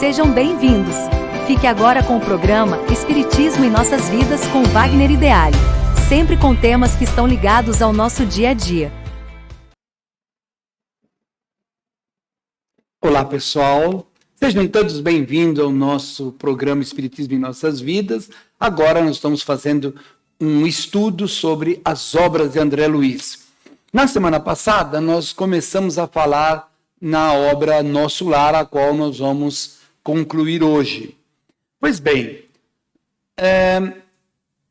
Sejam bem-vindos. Fique agora com o programa Espiritismo em Nossas Vidas com Wagner Ideale, sempre com temas que estão ligados ao nosso dia a dia. Olá, pessoal. Sejam todos bem-vindos ao nosso programa Espiritismo em Nossas Vidas. Agora nós estamos fazendo um estudo sobre as obras de André Luiz. Na semana passada, nós começamos a falar na obra Nosso Lar, a qual nós vamos concluir hoje. Pois bem,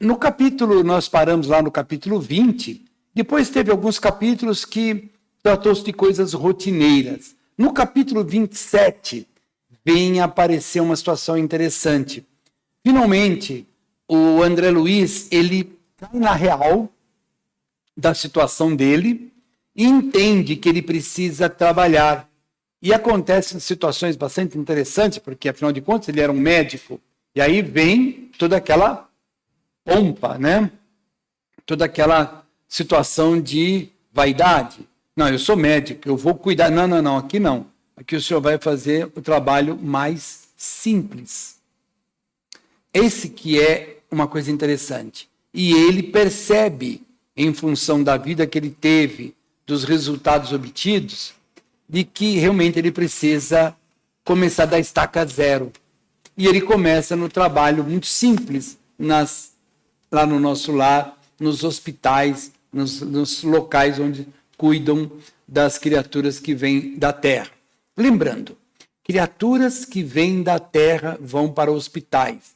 no capítulo, nós paramos lá no capítulo 20, depois teve alguns capítulos que tratou-se de coisas rotineiras. No capítulo 27, vem aparecer uma situação interessante. Finalmente, o André Luiz, ele cai na real da situação dele e entende que ele precisa trabalhar. E acontecem situações bastante interessantes, porque, afinal de contas, ele era um médico. E aí vem toda aquela pompa, né? Toda aquela situação de vaidade. Não, eu sou médico, eu vou cuidar. Não, aqui não. Aqui o senhor vai fazer o trabalho mais simples. Esse que é uma coisa interessante. E ele percebe, em função da vida que ele teve, dos resultados obtidos, de que realmente ele precisa começar da estaca zero. E ele começa no trabalho muito simples, lá no Nosso Lar, nos hospitais, nos locais onde cuidam das criaturas que vêm da terra. Lembrando, criaturas que vêm da terra vão para hospitais.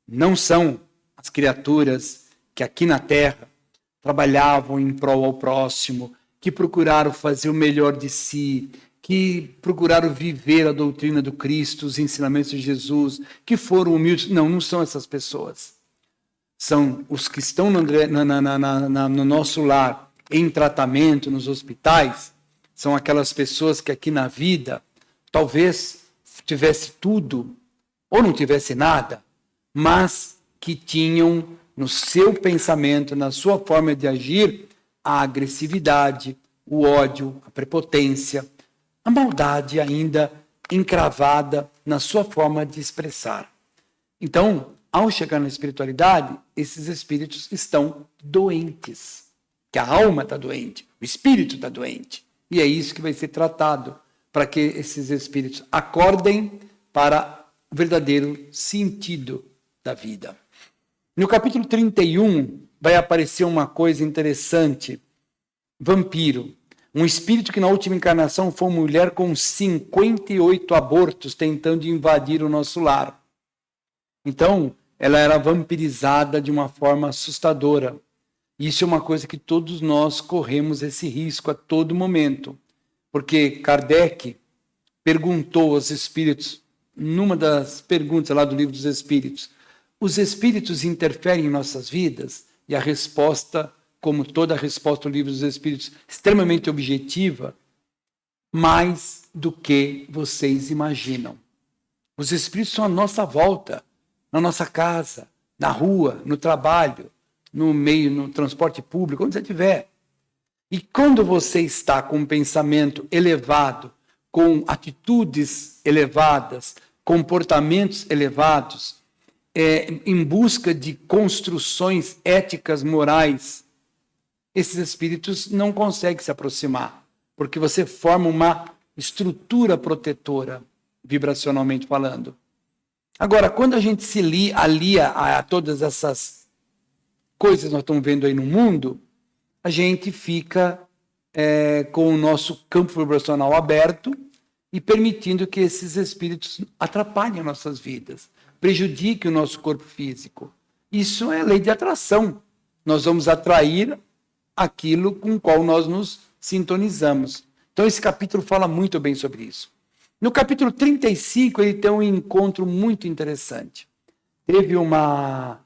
Não são as criaturas que aqui na terra trabalhavam em prol ao próximo, que procuraram fazer o melhor de si, que procuraram viver a doutrina do Cristo, os ensinamentos de Jesus, que foram humildes. Não são essas pessoas. São os que estão no Nosso Lar, em tratamento, nos hospitais. São aquelas pessoas que aqui na vida, talvez tivesse tudo, ou não tivesse nada, mas que tinham no seu pensamento, na sua forma de agir, a agressividade, o ódio, a prepotência, a maldade ainda encravada na sua forma de expressar. Então, ao chegar na espiritualidade, esses espíritos estão doentes. Que a alma está doente, o espírito está doente. E é isso que vai ser tratado, para que esses espíritos acordem para o verdadeiro sentido da vida. No capítulo 31, vai aparecer uma coisa interessante. Vampiro. Um espírito que na última encarnação foi uma mulher com 58 abortos tentando invadir o nosso lar. Então, ela era vampirizada de uma forma assustadora. Isso é uma coisa que todos nós corremos esse risco a todo momento. Porque Kardec perguntou aos espíritos, numa das perguntas lá do Livro dos Espíritos, os espíritos interferem em nossas vidas? E a resposta, como toda a resposta do Livro dos Espíritos, extremamente objetiva, mais do que vocês imaginam. Os espíritos são à nossa volta, na nossa casa, na rua, no trabalho, no meio, no transporte público, onde você estiver. E quando você está com um pensamento elevado, com atitudes elevadas, comportamentos elevados, em busca de construções éticas, morais, esses espíritos não conseguem se aproximar, porque você forma uma estrutura protetora, vibracionalmente falando. Agora, quando a gente se alia a todas essas coisas que nós estamos vendo aí no mundo, a gente fica com o nosso campo vibracional aberto e permitindo que esses espíritos atrapalhem nossas vidas, prejudiquem o nosso corpo físico. Isso é lei de atração. Nós vamos atrair aquilo com o qual nós nos sintonizamos. Então, esse capítulo fala muito bem sobre isso. No capítulo 35, ele tem um encontro muito interessante. Teve uma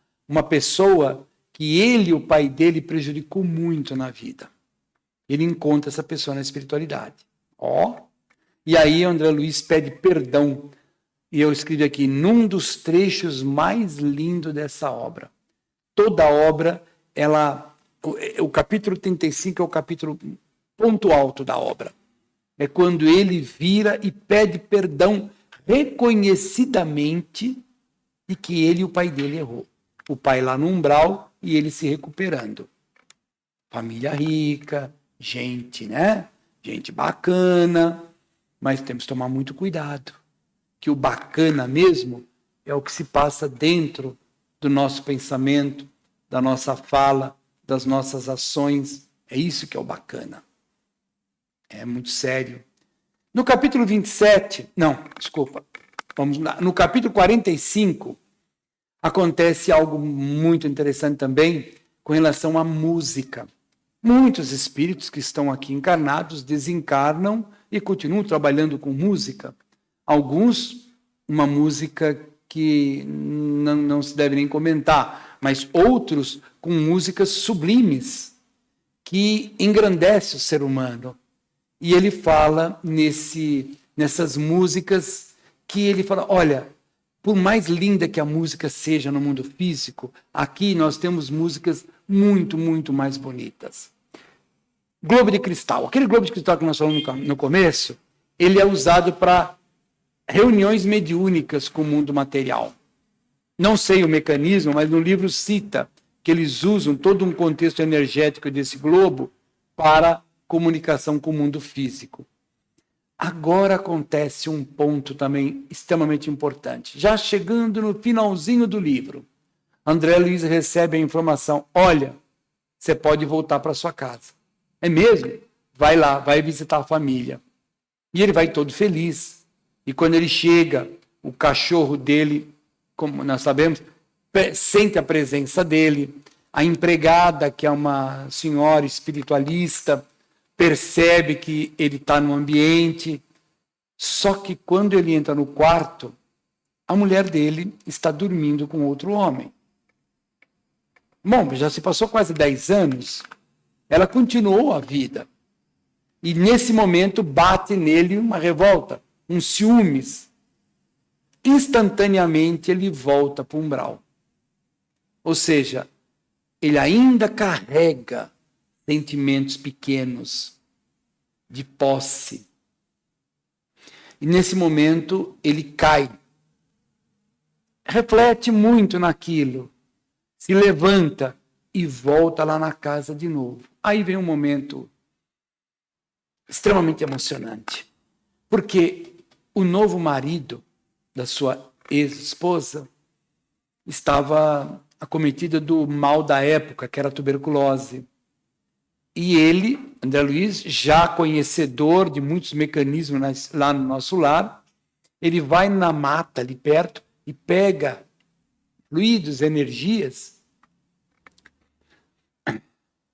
pessoa que ele e o pai dele prejudicou muito na vida. Ele encontra essa pessoa na espiritualidade. E aí André Luiz pede perdão. E eu escrevi aqui, num dos trechos mais lindos dessa obra. Toda a obra, o capítulo 35 é o capítulo ponto alto da obra. É quando ele vira e pede perdão reconhecidamente de que ele e o pai dele errou. O pai lá no umbral e ele se recuperando. Família rica, gente, né? Gente bacana, mas temos que tomar muito cuidado, que o bacana mesmo é o que se passa dentro do nosso pensamento, da nossa fala, das nossas ações. É isso que é o bacana. É muito sério. No capítulo 27, vamos lá. No capítulo 45, acontece algo muito interessante também com relação à música. Muitos espíritos que estão aqui encarnados desencarnam e continuam trabalhando com música. Alguns, uma música que não se deve nem comentar, mas outros com músicas sublimes, que engrandece o ser humano. E ele fala nessas músicas que ele fala, olha, por mais linda que a música seja no mundo físico, aqui nós temos músicas muito, muito mais bonitas. Globo de cristal. Aquele globo de cristal que nós falamos no começo, ele é usado para reuniões mediúnicas com o mundo material. Não sei o mecanismo, mas no livro cita que eles usam todo um contexto energético desse globo para comunicação com o mundo físico. Agora acontece um ponto também extremamente importante. Já chegando no finalzinho do livro, André Luiz recebe a informação, olha, você pode voltar para sua casa. É mesmo? Vai lá, vai visitar a família. E ele vai todo feliz. E quando ele chega, o cachorro dele, como nós sabemos, sente a presença dele. A empregada, que é uma senhora espiritualista, percebe que ele está no ambiente. Só que quando ele entra no quarto, a mulher dele está dormindo com outro homem. Bom, já se passou quase 10 anos, ela continuou a vida. E nesse momento bate nele uma revolta, um ciúmes. Instantaneamente ele volta para o umbral. Ou seja, ele ainda carrega sentimentos pequenos de posse. E nesse momento ele cai. Reflete muito naquilo. Se levanta e volta lá na casa de novo. Aí vem um momento extremamente emocionante. Porque o novo marido da sua ex-esposa estava acometido do mal da época, que era a tuberculose. E ele, André Luiz, já conhecedor de muitos mecanismos lá no nosso lar, ele vai na mata ali perto e pega fluidos, energias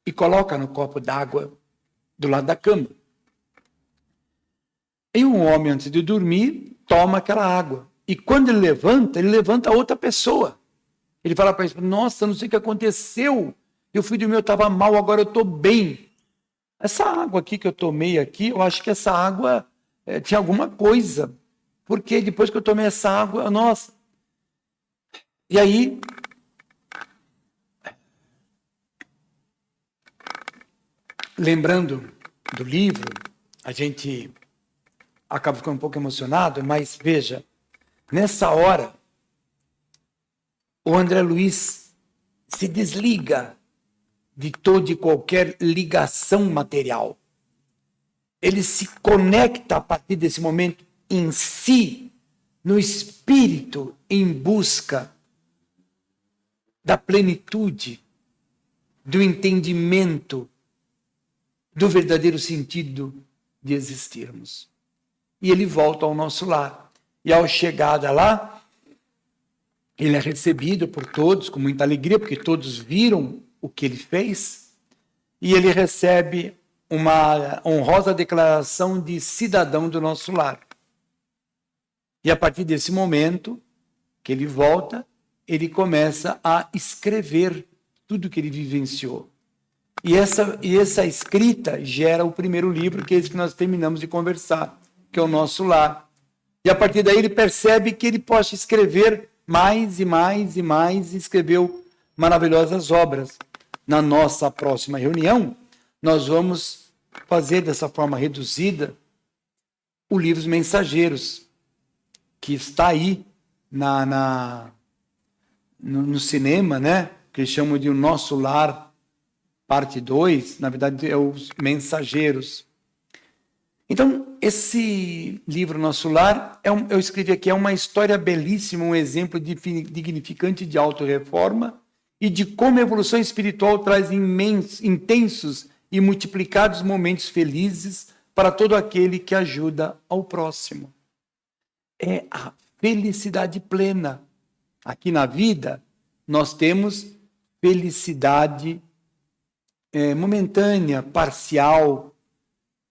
e coloca no copo d'água do lado da cama. E um homem, antes de dormir, toma aquela água. E quando ele levanta outra pessoa. Ele fala para ele, nossa, não sei o que aconteceu. Eu fui dormir, eu estava mal, agora eu estou bem. Essa água aqui que eu tomei aqui, eu acho que essa água tinha alguma coisa. Porque depois que eu tomei essa água, nossa. E aí, lembrando do livro, a gente acaba ficando um pouco emocionado, mas veja, nessa hora, o André Luiz se desliga de toda e qualquer ligação material. Ele se conecta a partir desse momento em si, no espírito, em busca da plenitude, do entendimento, do verdadeiro sentido de existirmos. E ele volta ao nosso lar. E ao chegada lá, ele é recebido por todos com muita alegria, porque todos viram o que ele fez, e ele recebe uma honrosa declaração de cidadão do nosso lar. E a partir desse momento que ele volta, ele começa a escrever tudo que ele vivenciou. E essa escrita gera o primeiro livro, que é esse que nós terminamos de conversar, que é o Nosso Lar. E a partir daí ele percebe que ele pode escrever mais e mais e mais, e escreveu maravilhosas obras. Na nossa próxima reunião, nós vamos fazer dessa forma reduzida o livro Mensageiros, que está aí no cinema, né? Que eles chamam de O Nosso Lar, parte 2, na verdade é Os Mensageiros. Então, esse livro, Nosso Lar, eu escrevi aqui, é uma história belíssima, um exemplo dignificante de autorreforma e de como a evolução espiritual traz intensos e multiplicados momentos felizes para todo aquele que ajuda ao próximo. É a felicidade plena. Aqui na vida, nós temos felicidade momentânea, parcial,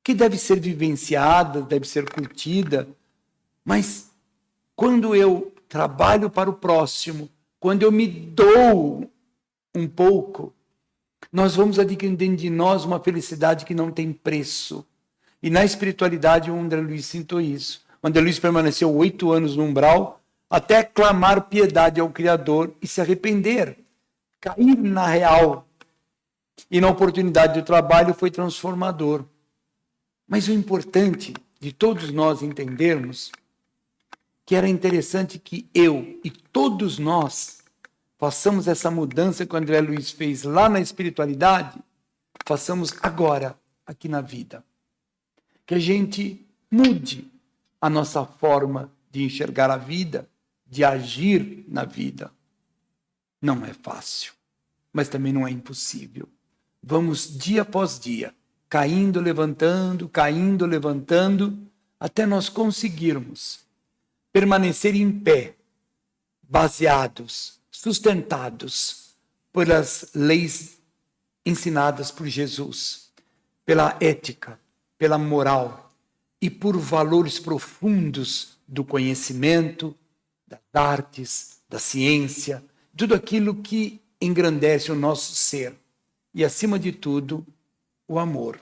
que deve ser vivenciada, deve ser curtida, mas quando eu trabalho para o próximo, quando eu me dou um pouco, nós vamos adquirindo de nós uma felicidade que não tem preço. E na espiritualidade, o André Luiz sentou isso. O André Luiz permaneceu 8 anos no umbral, até clamar piedade ao Criador e se arrepender, cair na real. E na oportunidade do trabalho foi transformador. Mas o importante de todos nós entendermos que era interessante que eu e todos nós façamos essa mudança que o André Luiz fez lá na espiritualidade, façamos agora, aqui na vida. Que a gente mude a nossa forma de enxergar a vida, de agir na vida. Não é fácil, mas também não é impossível. Vamos dia após dia, caindo, levantando, até nós conseguirmos permanecer em pé, baseados, sustentados pelas leis ensinadas por Jesus, pela ética, pela moral e por valores profundos do conhecimento, das artes, da ciência, tudo aquilo que engrandece o nosso ser e, acima de tudo, o amor.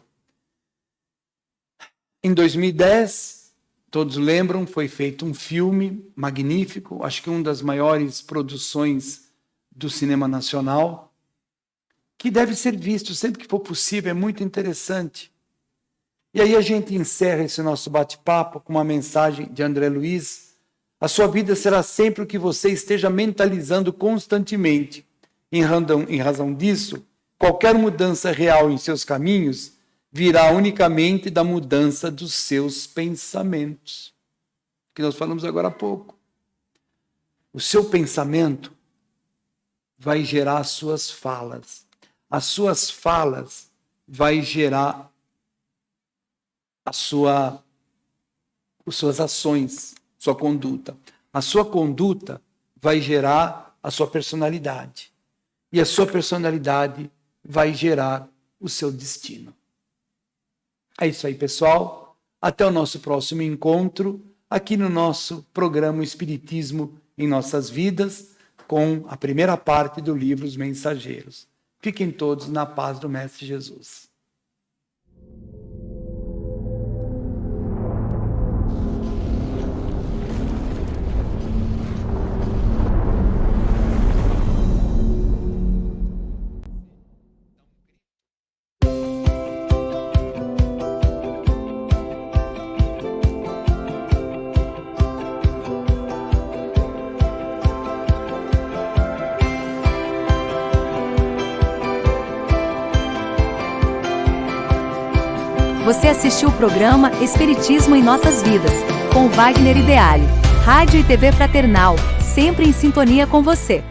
Em 2010, todos lembram, foi feito um filme magnífico, acho que uma das maiores produções do cinema nacional, que deve ser visto sempre que for possível, é muito interessante. E aí a gente encerra esse nosso bate-papo com uma mensagem de André Luiz. A sua vida será sempre o que você esteja mentalizando constantemente. Em razão disso, qualquer mudança real em seus caminhos virá unicamente da mudança dos seus pensamentos. Que nós falamos agora há pouco. O seu pensamento vai gerar as suas falas. As suas falas vai gerar as suas ações, sua conduta. A sua conduta vai gerar a sua personalidade. E a sua personalidade vai gerar o seu destino. É isso aí, pessoal. Até o nosso próximo encontro, aqui no nosso programa Espiritismo em Nossas Vidas, com a primeira parte do livro Os Mensageiros. Fiquem todos na paz do Mestre Jesus. Você assistiu o programa Espiritismo em Nossas Vidas, com Wagner Ideale. Rádio e TV Fraternal, sempre em sintonia com você.